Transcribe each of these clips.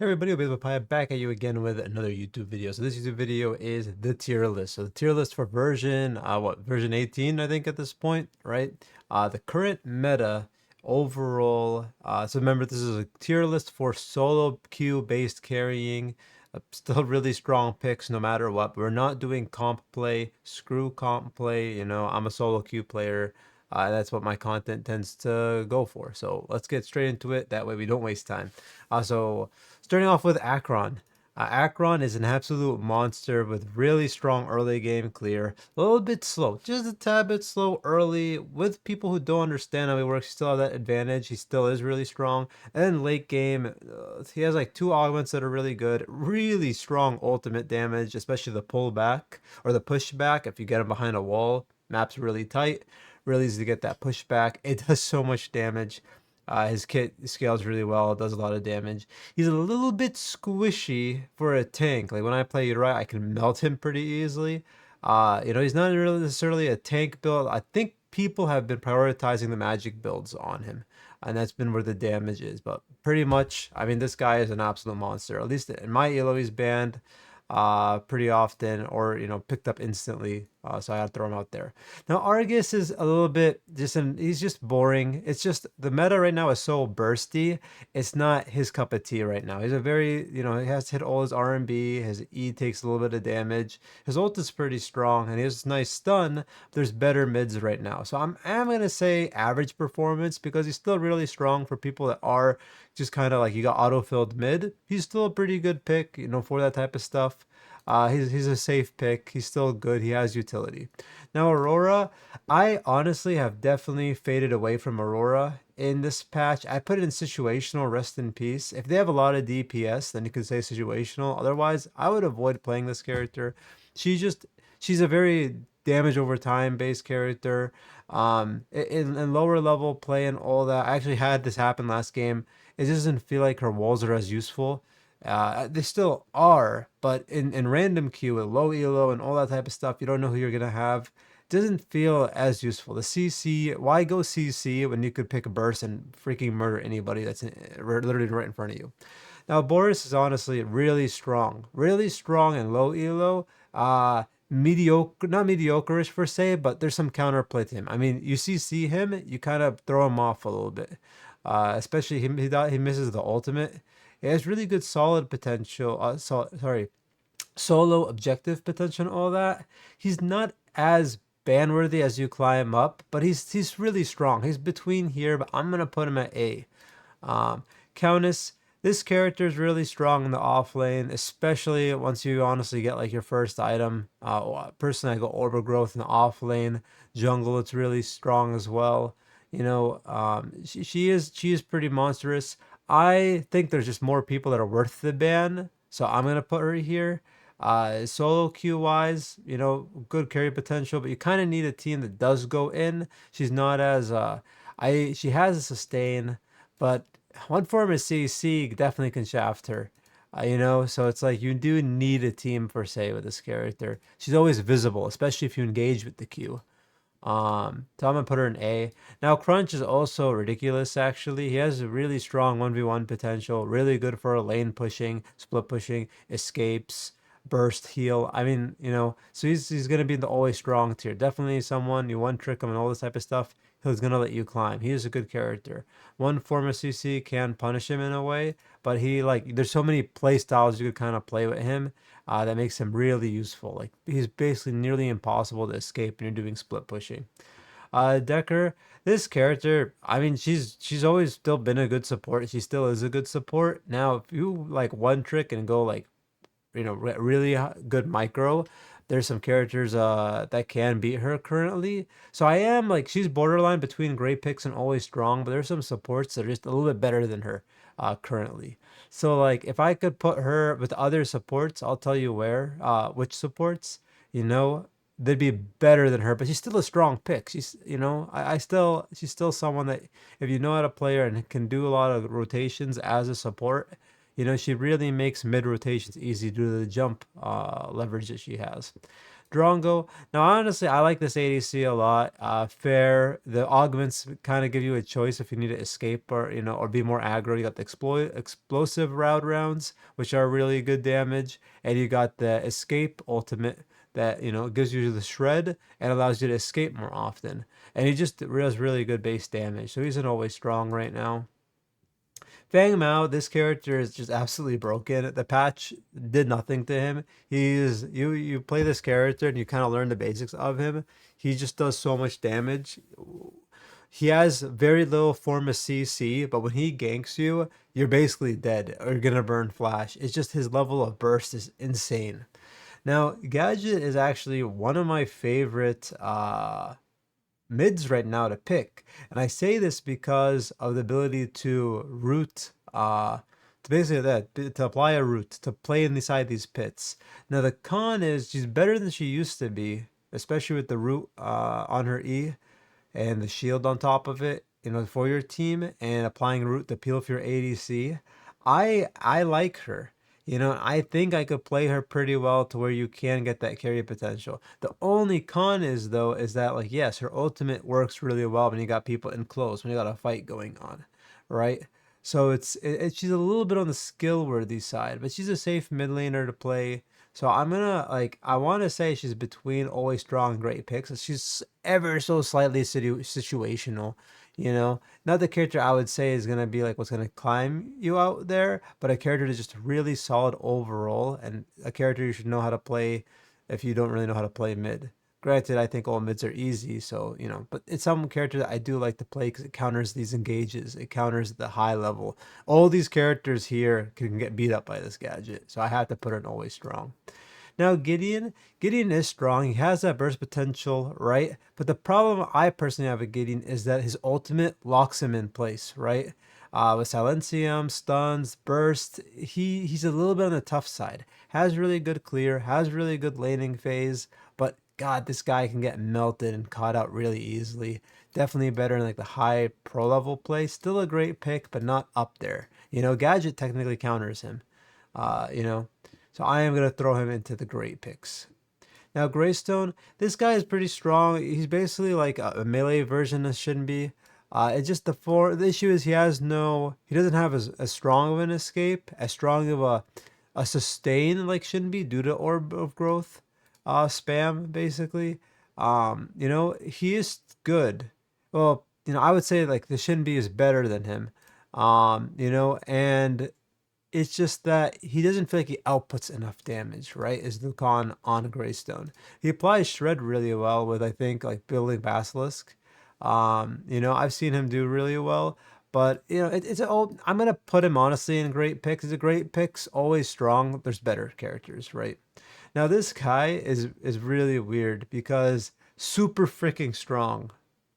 Hey everybody, Papaya back at you again with another YouTube video. So this YouTube video is the tier list. So the tier list for version 18, I think at this point, right? The current meta overall. So remember, this is a tier list for solo queue based carrying. Still really strong picks no matter what. We're not doing comp play. Screw comp play. I'm a solo queue player. That's what my content tends to go for. So let's get straight into it. That way we don't waste time. So starting off with Akron. Akron is an absolute monster with really strong early game clear. A little bit slow, just a tad bit slow early. With people who don't understand how he works, he still have that advantage. He still is really strong. And then late game, he has like two augments that are really good. Really strong ultimate damage, especially the pullback or the pushback. If you get him behind a wall, map's really tight. Really easy to get that pushback. It does so much damage. His kit scales really well, does a lot of damage. He's a little bit squishy for a tank. Like when I play Uriah, I can melt him pretty easily. He's not really necessarily a tank build. I think people have been prioritizing the magic builds on him, and that's been where the damage is. But pretty much, I mean, this guy is an absolute monster. At least in my elo, he's banned pretty often, or picked up instantly. So I had to throw him out there. Now Argus is a little bit he's just boring. It's just the meta right now is so bursty. It's not his cup of tea right now. He's a very, he has to hit all his R&B. His E takes a little bit of damage. His ult is pretty strong and he has nice stun. There's better mids right now. So I'm gonna say average performance because he's still really strong for people that are just kind of like you got auto-filled mid. He's still a pretty good pick, for that type of stuff. He's a safe pick. He's still good. He has utility. Now Aurora, I honestly have definitely faded away from Aurora in this patch. I put it in situational, rest in peace. If they have a lot of DPS, then you could say situational. Otherwise, I would avoid playing this character. She's a very damage over time based character. In lower level play and all that, I actually had this happen last game. It doesn't feel like her walls are as useful. They still are, but in random queue with low elo and all that type of stuff, you don't know who you're gonna have. Doesn't feel as useful. The CC, why go CC when you could pick a burst and freaking murder anybody that's literally right in front of you? Now Boris is honestly really strong and low elo. Mediocre, not mediocre-ish per se, but there's some counterplay to him. I mean, you see him, you kind of throw him off a little bit. Especially him, he misses the ultimate. He has really good solid potential. Solo objective potential and all that. He's not as ban worthy as you climb up, but he's really strong. He's between here, but I'm gonna put him at A. Countess, this character is really strong in the off lane, especially once you honestly get like your first item. Personally, I go overgrowth in the off lane. Jungle, it's really strong as well. She is pretty monstrous. I think there's just more people that are worth the ban, so I'm gonna put her here. Solo queue wise, good carry potential, but you kind of need a team that does go in. She's not as she has a sustain, but one form of CC definitely can shaft her. So it's like you do need a team per se with this character. She's always visible, especially if you engage with the queue. So I'm gonna put her in A. Now Crunch is also ridiculous actually. He has a really strong 1v1 potential, really good for lane pushing, split pushing, escapes, burst, heal. I mean, so he's gonna be in the always strong tier. Definitely someone you one trick him and all this type of stuff. He's gonna let you climb. He is a good character. One form of CC can punish him in a way, but there's so many play styles you could kind of play with him that makes him really useful. Like he's basically nearly impossible to escape when you're doing split pushing. Decker, this character, I mean, she's always still been a good support. She still is a good support. Now, if you like one trick and go like, really good micro, there's some characters that can beat her currently. So I am like she's borderline between great picks and always strong, but there's some supports that are just a little bit better than her currently. So like if I could put her with other supports, I'll tell you which supports, they'd be better than her, but she's still a strong pick. She's, she's still someone that if you know how to play her and can do a lot of rotations as a support, she really makes mid rotations easy due to the jump leverage that she has. Drongo. Now, honestly, I like this ADC a lot. Fair. The augments kind of give you a choice if you need to escape or or be more aggro. You got the explosive rounds, which are really good damage, and you got the escape ultimate that gives you the shred and allows you to escape more often. And he just does really good base damage, so he's an always strong right now. Fang Mao, this character is just absolutely broken. The patch did nothing to him. He's you play this character and you kind of learn the basics of him. He just does so much damage. He has very little form of CC, but when he ganks you, you're basically dead or you're gonna burn flash. It's just his level of burst is insane. Now, Gadget is actually one of my favorite mids right now to pick. And I say this because of the ability to root, to basically to apply a root, to play inside these pits. Now, the con is she's better than she used to be, especially with the root on her E and the shield on top of it, for your team and applying root to peel for your ADC. I like her. I think I could play her pretty well to where you can get that carry potential. The only con is though is that like yes, her ultimate works really well when you got people in close, when you got a fight going on, right? So she's a little bit on the skill worthy side, but she's a safe mid laner to play. So I'm gonna I want to say she's between always strong and great picks. She's ever so slightly situational, Not the character I would say is gonna be like what's gonna climb you out there, but a character that's just really solid overall, and a character you should know how to play if you don't really know how to play mid. Granted, I think all mids are easy, so but it's some character that I do like to play because it counters these engages, it counters the high level. All these characters here can get beat up by this gadget, so I have to put it in always strong. Now Gideon is strong. He has that burst potential, right? But the problem I personally have with Gideon is that his ultimate locks him in place, right? With Silencium, stuns, burst, he's a little bit on the tough side. Has really good clear, has really good laning phase, but God, this guy can get melted and caught out really easily. Definitely better in like the high pro level play. Still a great pick, but not up there. Gadget technically counters him. Uh, you know, so I am going to throw him into the great picks. Now, Greystone, this guy is pretty strong. He's basically like a melee version of Shinbi. It's just the issue is he doesn't have as strong of an escape, as strong of a sustain like Shinbi due to Orb of Growth spam, basically. He is good. Well, I would say like the Shinbi is better than him. And it's just that he doesn't feel like he outputs enough damage, right? Is Lucan on Greystone. He applies Shred really well with, I think, like building Basilisk. I've seen him do really well, but I'm gonna put him honestly in great picks. He's a great picks, always strong. There's better characters, right? Now this guy is really weird because super freaking strong,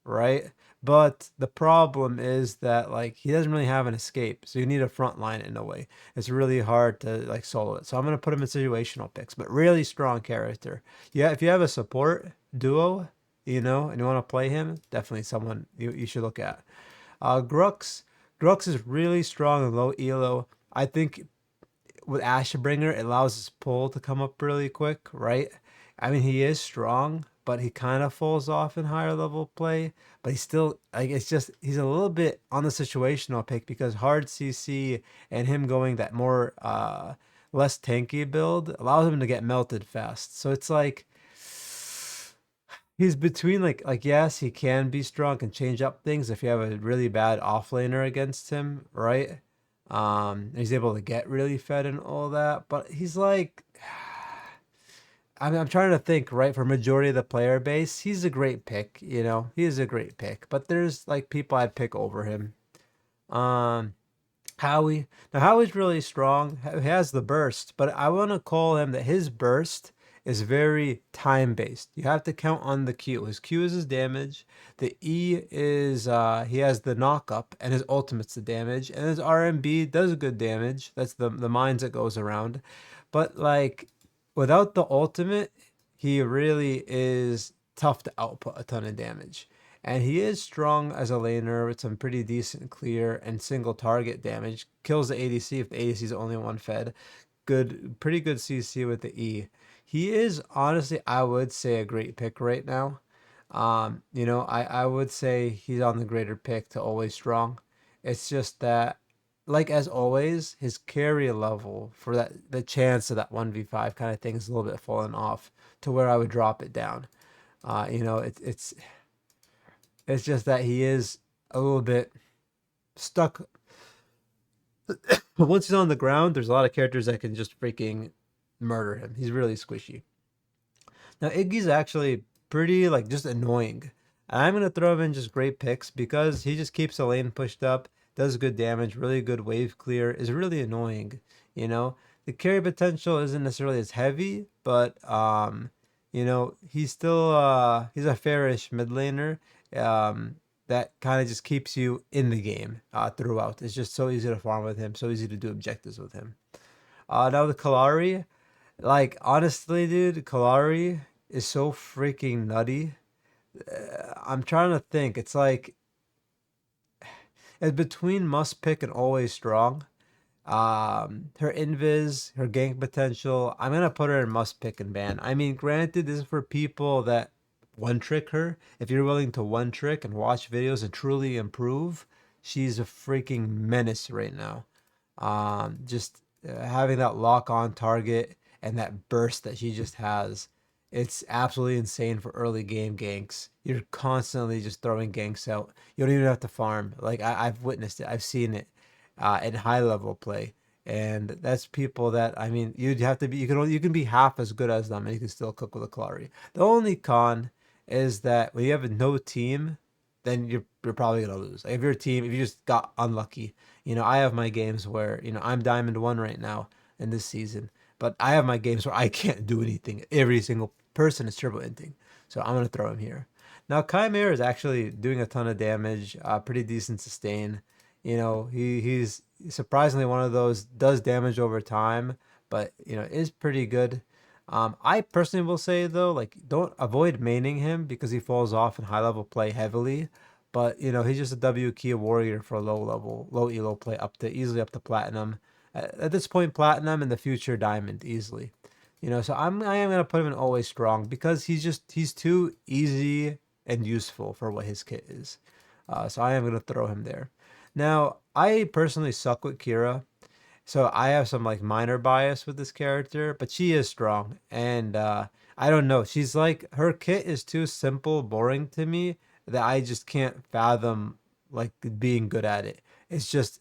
right? But the problem is that like he doesn't really have an escape, so you need a front line in a way. It's really hard to like solo it. So I'm gonna put him in situational picks, but really strong character. Yeah, if you have a support duo, and you want to play him, definitely someone you should look at. Grux, Grux is really strong and low elo. I think with Ashbringer, it allows his pull to come up really quick, right? I mean, he is strong, but he kind of falls off in higher level play. But he's still like it's just he's a little bit on the situational pick because hard CC and him going that more less tanky build allows him to get melted fast. So it's like he's between like yes, he can be strong and change up things if you have a really bad offlaner against him, right? He's able to get really fed and all that, but he's like I'm trying to think, right? For majority of the player base, he's a great pick, he is a great pick, but there's like people I'd pick over him. Um Howie. Now Howie's really strong. He has the burst, but I want to call him that his burst is very time based. You have to count on the Q. His Q is his damage. The E is he has the knock up, and his ultimate's the damage, and his RMB does good damage. That's the mines that goes around. But like without the ultimate, he really is tough to output a ton of damage. And he is strong as a laner with some pretty decent clear and single target damage. Kills the ADC if the ADC is only one fed. Pretty good CC with the E. He is honestly, I would say, a great pick right now. I would say he's on the greater pick to always strong. It's just that, like as always, his carry level for that the chance of that 1v5 kind of thing is a little bit falling off to where I would drop it down. It's just that he is a little bit stuck. But once he's on the ground, there's a lot of characters that can just freaking murder him. He's really squishy. Now Iggy's actually pretty like just annoying. And I'm gonna throw him in just great picks because he just keeps the lane pushed up, does good damage, really good wave clear, is really annoying. You know, the carry potential isn't necessarily as heavy, but he's still he's a fairish mid laner. That kind of just keeps you in the game throughout. It's just so easy to farm with him, so easy to do objectives with him. Now the Kalari, like honestly, dude, Kalari is so freaking nutty. I'm trying to think. It's like it's between must pick and always strong. Her invis, her gank potential. I'm gonna put her in must pick and ban. I mean, granted, this is for people that one trick her. If you're willing to one trick and watch videos and truly improve, she's a freaking menace right now. Just having that lock on target and that burst that she just has, it's absolutely insane for early game ganks. You're constantly just throwing ganks out. You don't even have to farm. Like I've witnessed it. I've seen it in high level play, and that's people that I mean you'd have to be. You can be half as good as them, and you can still cook with a Clary. The only con is that when you have no team, then you're probably gonna lose. Like if your team, if you just got unlucky, I have my games where I'm Diamond 1 right now in this season, but I have my games where I can't do anything. Every single person is triple inting, so I'm gonna throw him here. Now Chimera is actually doing a ton of damage, pretty decent sustain. He's surprisingly one of those does damage over time, but is pretty good. I personally will say though, like don't avoid maining him because he falls off in high level play heavily. But he's just a W key warrior for low level, low elo play easily up to platinum. At this point, platinum, in the future diamond easily. So I am gonna put him in always strong because he's too easy and useful for what his kit is. So I am gonna throw him there. Now I personally suck with Kira. So I have some like minor bias with this character, but she is strong. And I don't know. She's like her kit is too simple, boring to me that I just can't fathom like being good at it. It's just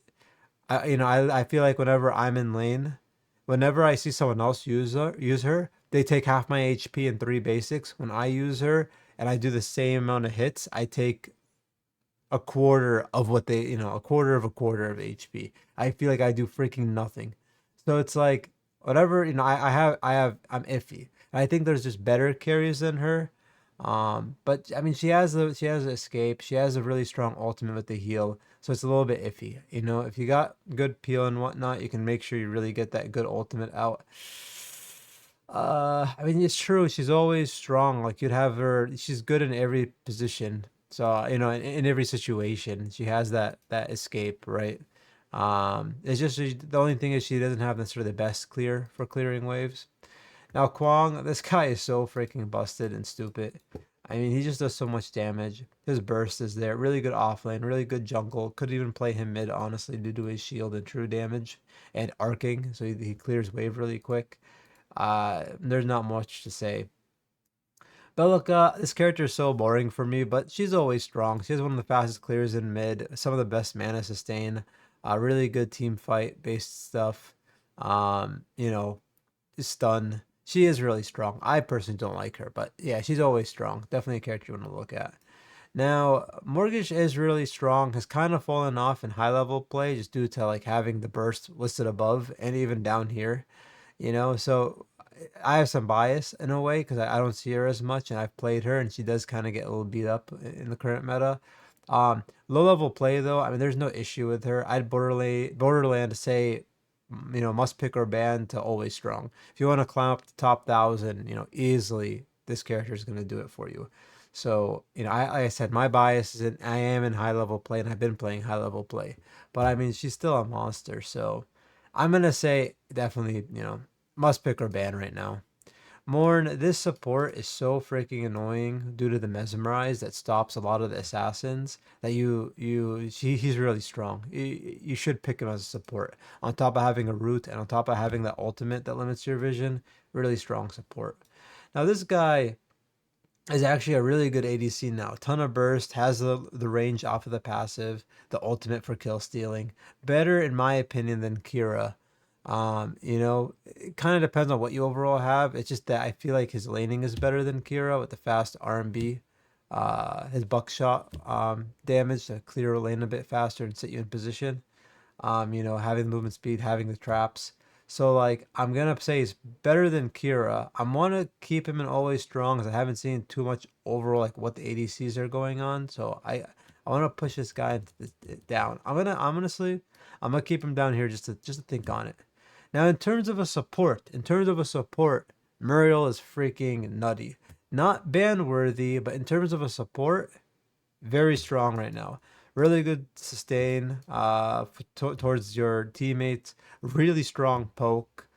I feel like whenever I'm in lane, whenever I see someone else use her, they take half my HP in three basics. When I use her and I do the same amount of hits, I take a quarter of what they, a quarter of HP. I feel like I do freaking nothing. So it's like whatever, I'm iffy. And I think there's just better carries than her. But I mean, she has escape. She has a really strong ultimate with the heal. So it's a little bit iffy. If you got good peel and whatnot, you can make sure you really get that good ultimate out. I mean, it's true. She's always strong. Like you'd have her. She's good in every position. So in every situation, she has that escape, right? It's just the only thing is she doesn't have necessarily the best clear for clearing waves. Now Kwang, this guy is so freaking busted and stupid. I mean, he just does so much damage. His burst is there. Really good offlane, really good jungle. Could even play him mid, honestly, due to his shield and true damage and arcing. So he clears wave really quick. There's not much to say. Bellica, this character is so boring for me, but she's always strong. She has one of the fastest clears in mid, some of the best mana sustain, really good team fight based stuff. You know, stun. She is really strong. I personally don't like her, but yeah, she's always strong. Definitely a character you want to look at. Now, Mortgage is really strong, has kind of fallen off in high level play just due to like having the burst listed above and even down here. So I have some bias in a way because I don't see her as much, and I've played her, and she does kind of get a little beat up in the current meta. Low level play though, I mean, there's no issue with her. I'd borderland say, must pick or ban to always strong. If you want to climb up to top 1,000, easily this character is going to do it for you. So like I said, my bias is I am in high level play, and I've been playing high level play, but I mean, she's still a monster. So I'm gonna say definitely, must pick or ban right now. Morn, this support is so freaking annoying due to the mesmerize that stops a lot of the assassins. That he's really strong. You should pick him as a support. On top of having a root and on top of having that ultimate that limits your vision, really strong support. Now this guy is actually a really good ADC now. Ton of burst, has the range off of the passive, the ultimate for kill stealing. Better in my opinion than Kira. It kind of depends on what you overall have. It's just that I feel like his laning is better than Kira with the fast RMB. His buckshot damage to clear a lane a bit faster and sit you in position. Having the movement speed, having the traps. So like I'm gonna say he's better than Kira. I want to keep him in always strong because I haven't seen too much overall like what the ADCs are going on. So I want to push this guy down. I'm gonna keep him down here just to think on it. Now in terms of a support, Muriel is freaking nutty. Not ban worthy, but in terms of a support, very strong right now. Really good sustain towards your teammates. Really strong poke.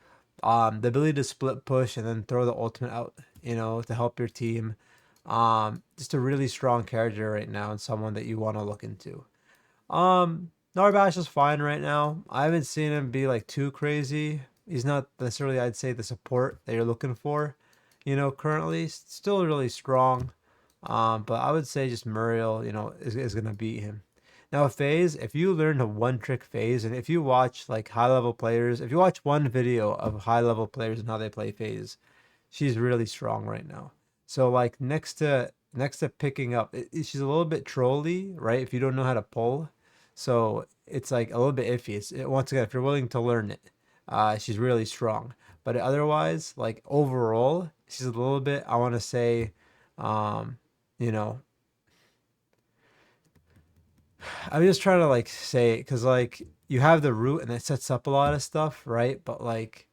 The ability to split push and then throw the ultimate out, to help your team. Just a really strong character right now and someone that you want to look into. Narbash is fine right now. I haven't seen him be like too crazy. He's not necessarily, I'd say, the support that you're looking for. Currently still really strong. But I would say just Muriel, is gonna beat him. Now phase, if you learn a one trick phase, and if you watch like high level players, if you watch one video of high level players and how they play phase, she's really strong right now. So like next to picking up, she's a little bit trolly, right? If you don't know how to pull, so it's like a little bit iffy. Once again, if you're willing to learn it, she's really strong. But otherwise, like overall, she's a little bit. I want to say, um, you know, I'm just trying to like say because like you have the root and it sets up a lot of stuff, right? But like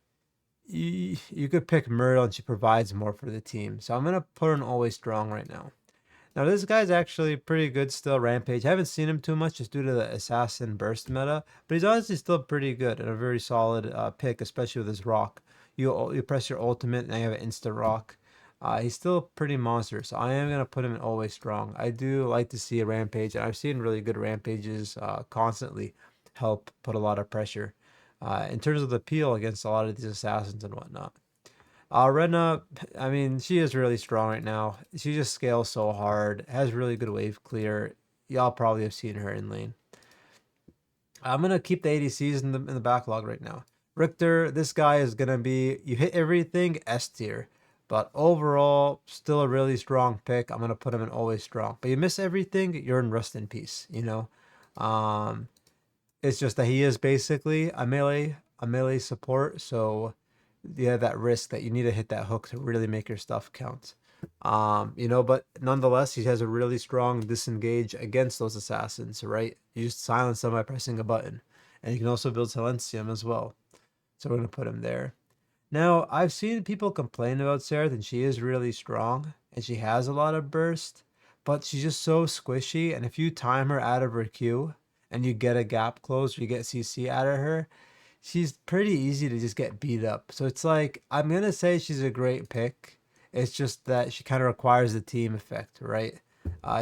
you could pick Myrtle and she provides more for the team. So I'm gonna put her in always strong right now. Now this guy's actually pretty good still. Rampage. I haven't seen him too much just due to the assassin burst meta, but he's honestly still pretty good and a very solid pick, especially with his rock. You press your ultimate and you have an instant rock. He's still pretty monster, so I am gonna put him in always strong. I do like to see a rampage, and I've seen really good rampages constantly help put a lot of pressure in terms of the peel against a lot of these assassins and whatnot. Rena, I mean, she is really strong right now. She just scales so hard, has really good wave clear. Y'all probably have seen her in lane. I'm gonna keep the ADCs in the backlog right now. Richter, this guy is gonna be you hit everything S tier, but overall still a really strong pick. I'm gonna put him in always strong. But you miss everything, you're in rest in peace. Um, it's just that he is basically a melee support, so you have that risk that you need to hit that hook to really make your stuff count. But nonetheless, he has a really strong disengage against those assassins, right? You just silence them by pressing a button. And you can also build Silencium as well. So we're going to put him there. Now, I've seen people complain about Sereth, and she is really strong, and she has a lot of burst, but she's just so squishy, and if you time her out of her Q, and you get a gap close, or you get CC out of her, she's pretty easy to just get beat up. So it's like, I'm going to say she's a great pick. It's just that she kind of requires the team effect, right?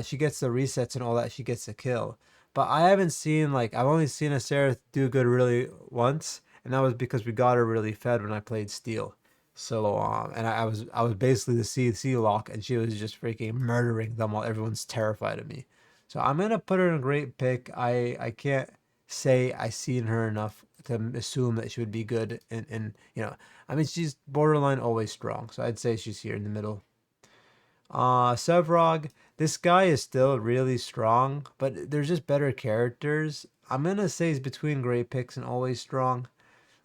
She gets the resets and all that. She gets the kill. But I haven't seen, like, I've only seen a Seraph do good really once. And that was because we got her really fed when I played Steel. So, and I was basically the C lock, and she was just freaking murdering them while everyone's terrified of me. So I'm gonna put her in a great pick. I can't say I seen her enough to assume that she would be good. I mean, she's borderline always strong. So I'd say she's here in the middle. Sevrog, this guy is still really strong, but there's just better characters. I'm gonna say he's between great picks and always strong.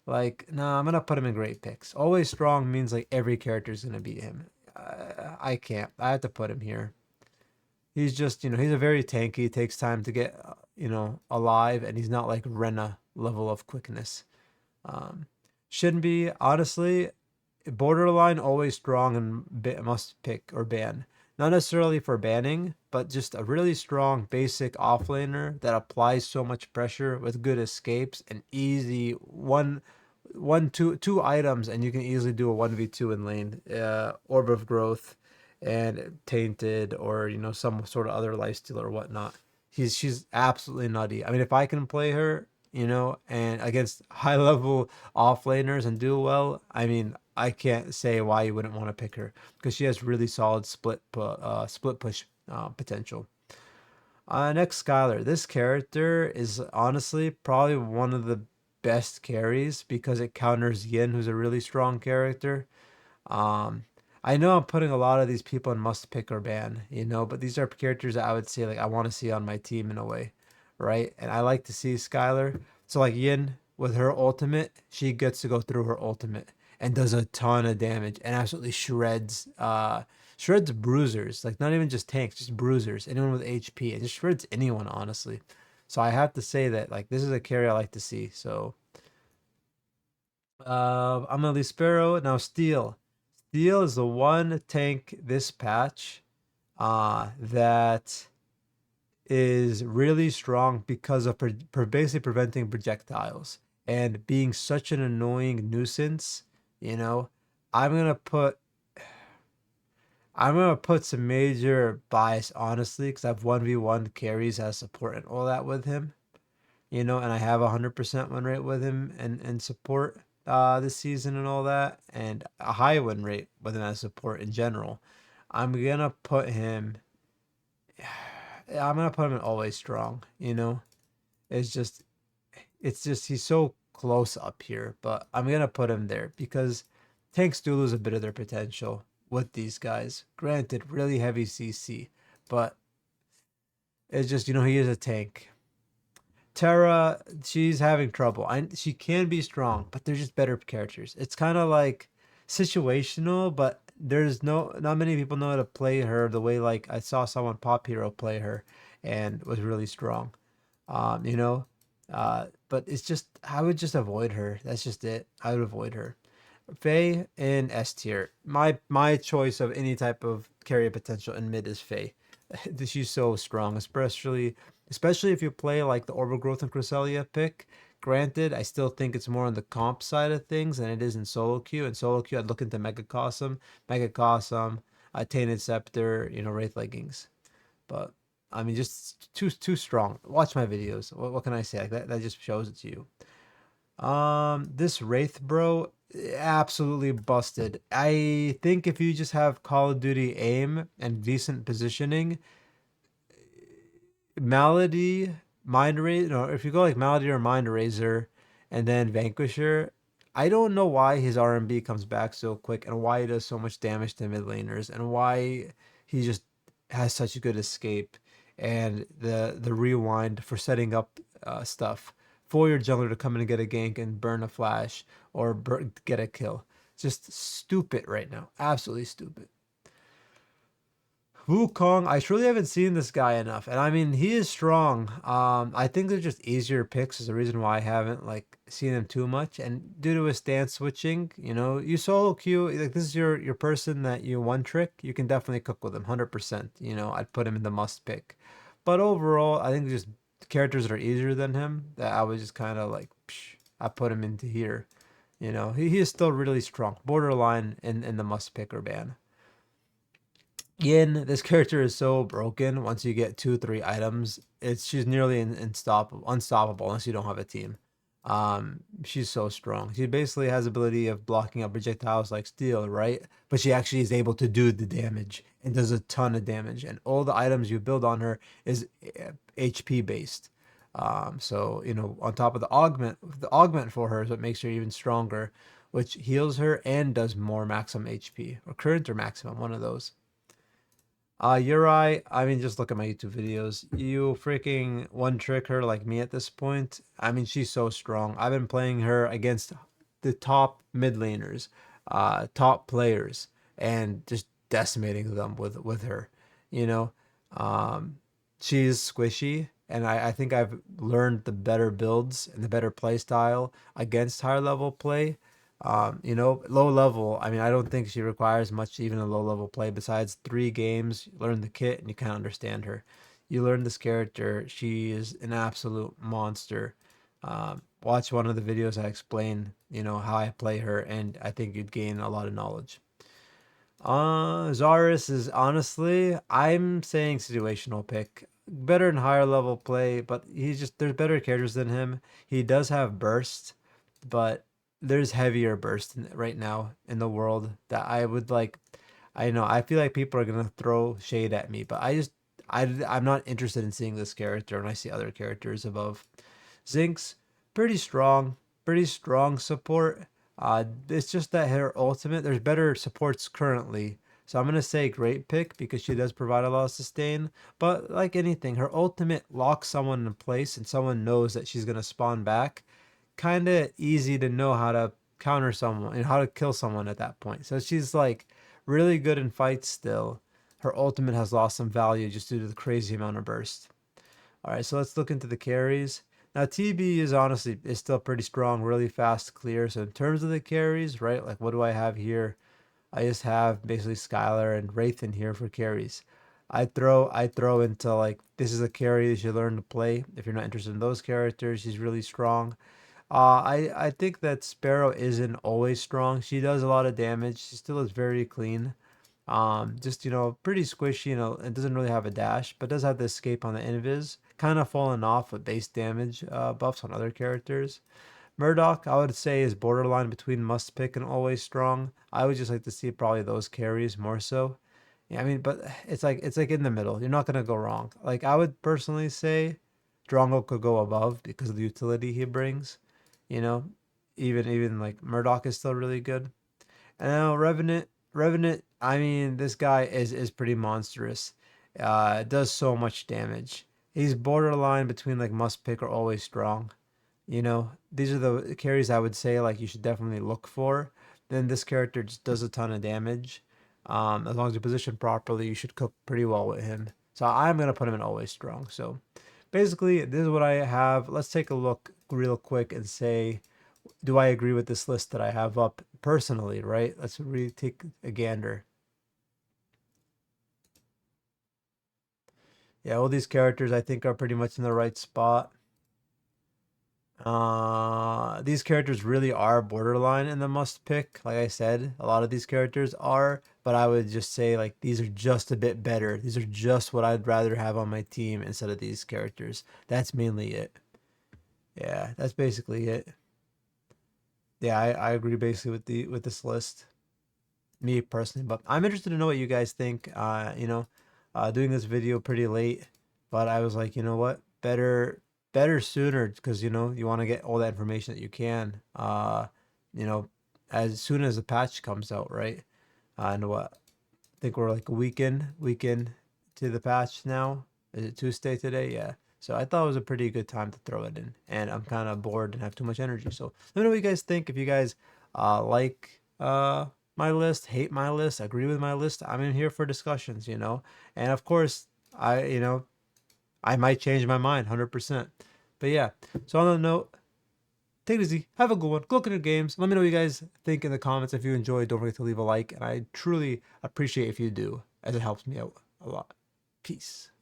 Like, nah, I'm gonna put him in great picks. Always strong means like every character is gonna beat him. I can't. I have to put him here. He's just, he's a very tanky. Takes time to get, alive, and he's not like Rena level of quickness. Shouldn't be, honestly, borderline always strong and must pick or ban. Not necessarily for banning, but just a really strong basic offlaner that applies so much pressure with good escapes and easy two items, and you can easily do a 1v2 in lane. Orb of Growth and Tainted, or some sort of other lifesteal or whatnot. She's absolutely nutty. I mean, if I can play her, and against high level offlaners and do well, I mean, I can't say why you wouldn't want to pick her, because she has really solid split push potential. Next, Skylar. This character is honestly probably one of the best carries because it counters Yin, who's a really strong character. Um, I know I'm putting a lot of these people in must pick or ban, but these are characters that I would say like I want to see on my team in a way, right? And I like to see Skylar. So like Yin with her ultimate, she gets to go through her ultimate and does a ton of damage and absolutely shreds bruisers, like not even just tanks, just bruisers, anyone with HP, and just shreds anyone honestly. So I have to say that like this is a carry I like to see. So I'm gonna leave Sparrow now. Steel. Steel is the one tank this patch that is really strong because of basically preventing projectiles and being such an annoying nuisance. You know, I'm gonna put I'm gonna put some major bias honestly because I've 1v1 carries as support and all that with him. And I have 100% win rate with him and support this season and all that, and a high win rate with him as support in general. I'm gonna put him. I'm gonna put him in always strong. It's just, he's so close up here, but I'm gonna put him there because tanks do lose a bit of their potential with these guys. Granted, really heavy CC, but it's just he is a tank. Terra, she's having trouble. She can be strong, but they're just better characters. It's kind of like situational, but there's not many people know how to play her the way like I saw someone Pop Hero play her and was really strong. Um, you know, but it's just I would just avoid her. That's just it. I would avoid her. Faye in S tier. My choice of any type of carry potential in mid is Faye. She's so strong, especially if you play like the Orbital Growth and Cresselia pick. Granted, I still think it's more on the comp side of things than it is in solo queue. In solo queue, I'd look into Mega Cosm, Tainted Scepter, Wraith Leggings. But I mean, just too strong. Watch my videos. What can I say? Like that just shows it to you. This Wraith bro, absolutely busted. I think if you just have Call of Duty aim and decent positioning, Malady, Mind Razor, no, if you go like Malady or Mind Razor and then Vanquisher, I don't know why his RMB comes back so quick and why he does so much damage to mid laners and why he just has such a good escape and the rewind for setting up stuff for your jungler to come in and get a gank and burn a flash or get a kill. Just stupid right now. Absolutely stupid. Wukong, I truly haven't seen this guy enough, and I mean he is strong. I think they're just easier picks is the reason why I haven't like seen him too much. And due to his stance switching, you solo queue like this is your person that you one trick. You can definitely cook with him, 100%. I'd put him in the must pick. But overall, I think just characters that are easier than him that I was just kind of like, I put him into here. He is still really strong, borderline in the must pick or ban. Yin, this character is so broken. Once you get 2 3 items, she's nearly unstoppable unless you don't have a team. She's so strong. She basically has ability of blocking up projectiles like steel, right? But she actually is able to do the damage and does a ton of damage. And all the items you build on her is HP based. So on top of the augment for her is what makes her even stronger, which heals her and does more maximum HP or current or maximum, one of those. You're right. I mean, just look at my YouTube videos. You freaking one trick her like me at this point. I mean, she's so strong. I've been playing her against the top mid laners, top players, and just decimating them with her. You know, um, she's squishy, and I think I've learned the better builds and the better play style against higher level play. Low level, I mean, I don't think she requires much even a low level play besides 3 games. You learn the kit and you kind of understand her. You learn this character. She is an absolute monster. Watch one of the videos I explain, how I play her, and I think you'd gain a lot of knowledge. Zarus is honestly, I'm saying situational pick. Better in higher level play, but there's better characters than him. He does have burst, but there's heavier burst right now in the world that I would like. I know I feel like people are gonna throw shade at me, but I'm not interested in seeing this character when I see other characters above. Zinx, pretty strong, pretty strong support. It's just that her ultimate, there's better supports currently. So I'm gonna say great pick because she does provide a lot of sustain. But like anything, her ultimate locks someone in place and someone knows that she's gonna spawn back. Kinda easy to know how to counter someone and how to kill someone at that point. So she's like really good in fights still. Her ultimate has lost some value just due to the crazy amount of burst. All right, so let's look into the carries. Now TB is still pretty strong, really fast clear. So in terms of the carries, right? Like what do I have here? I just have basically Skylar and Wraith in here for carries. I throw into like this is a carry you should learn to play. If you're not interested in those characters, she's really strong. I think that Sparrow isn't always strong. She does a lot of damage. She still is very clean. Just pretty squishy. It doesn't really have a dash, but does have the escape on the invis. Kind of fallen off with base damage buffs on other characters. Murdoch, I would say, is borderline between must pick and always strong. I would just like to see probably those carries more so. Yeah, I mean, but it's like in the middle. You're not gonna go wrong. Like I would personally say, Drongo could go above because of the utility he brings. You know, even like Murdoch is still really good. And now Revenant. I mean, this guy is pretty monstrous. Does so much damage. He's borderline between like must pick or always strong. These are the carries I would say like you should definitely look for. Then this character just does a ton of damage. As long as you position properly, you should cook pretty well with him. So I'm gonna put him in always strong. So basically, this is what I have. Let's take a look real quick and say, do I agree with this list that I have up personally? Right? Let's really take a gander. Yeah, all these characters I think are pretty much in the right spot. These characters really are borderline in the must pick. Like I said, a lot of these characters are, but I would just say like these are just a bit better. These are just what I'd rather have on my team instead of these characters. That's mainly it. Yeah, that's basically it. Yeah, I agree basically with this list. Me personally, but I'm interested to know what you guys think. Doing this video pretty late, but I was like, you know what, better sooner because you want to get all that information that you can. You know, as soon as the patch comes out, right? And what I think we're like a weekend to the patch now. Is it Tuesday today? Yeah. So I thought it was a pretty good time to throw it in, and I'm kind of bored and have too much energy. So let me know what you guys think. If you guys like my list, hate my list, agree with my list, I'm in here for discussions. And of course, I might change my mind 100%. But yeah, so on that note, take it easy. Have a good one. Go look at your games. Let me know what you guys think in the comments. If you enjoyed, don't forget to leave a like. And I truly appreciate if you do, as it helps me out a lot. Peace.